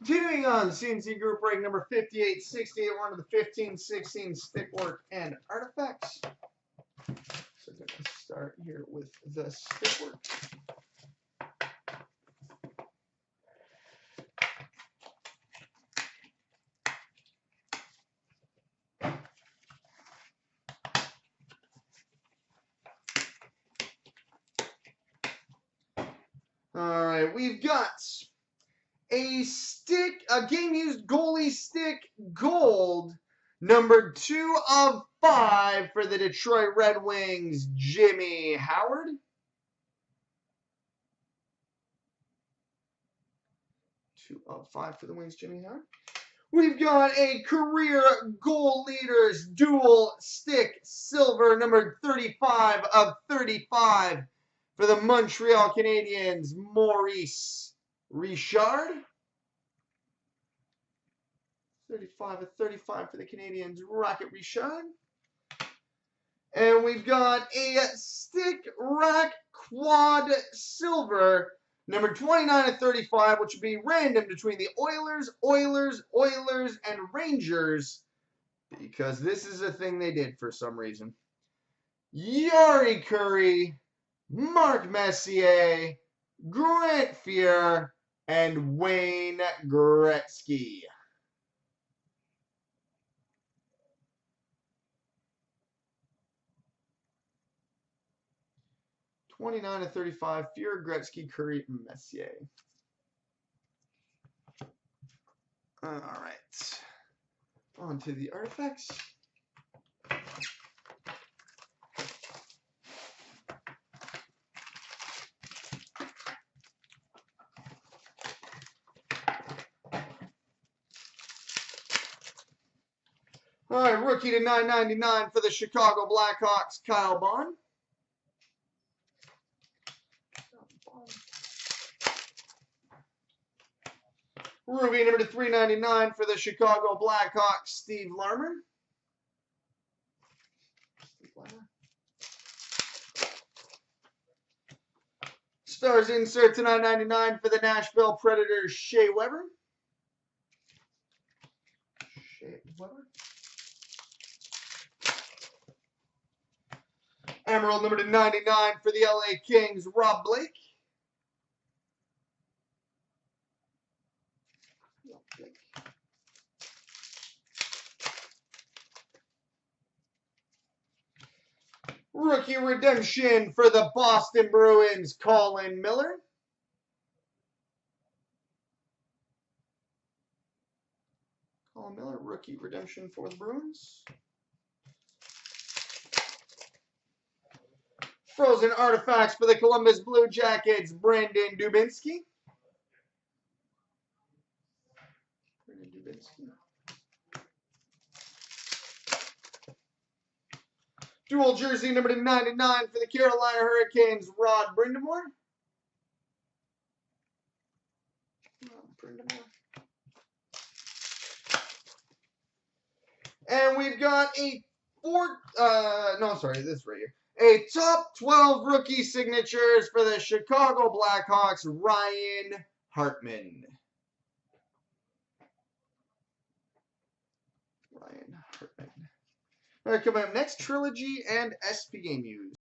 Continuing on, CNC group break number 5868. We're on to the 1516 Stickwork and Artifacts. So going to start here with the Stickwork. All right, we've got a game used goalie stick gold, number 2 of 5 for the Detroit Red Wings, Jimmy Howard. Two of 5 for the Wings, Jimmy Howard. We've got a career goal leaders dual stick silver, number 35 of 35 for the Montreal Canadiens, Maurice Richard. 35 of 35 for the Canadiens, Rocket Richard. And we've got a stick rack quad silver, number 29 of 35, which would be random between the Oilers, and Rangers, because this is a thing they did for some reason. Yari Curry, Mark Messier, Grant Fuhr, and Wayne Gretzky. '29 of 35, Fuhr, Gretzky, Curry, Messier. All right, on to the artifacts. All right, rookie to 999 for the Chicago Blackhawks, Kyle Bond. Ruby number to 399 for the Chicago Blackhawks, Steve Larmer. Stars insert to 999 for the Nashville Predators, Shea Weber. Emerald number to 99 for the LA Kings, Rob Blake. Rookie redemption for the Boston Bruins, Colin Miller. Colin Miller, rookie redemption for the Bruins. Frozen artifacts for the Columbus Blue Jackets, Brandon Dubinsky. Dual jersey number to 99 for the Carolina Hurricanes, Rod Brind'Amour. And we've got a this right here. A top 12 rookie signatures for the Chicago Blackhawks, Ryan Hartman. All right, coming up next, Trilogy and SP Game Used.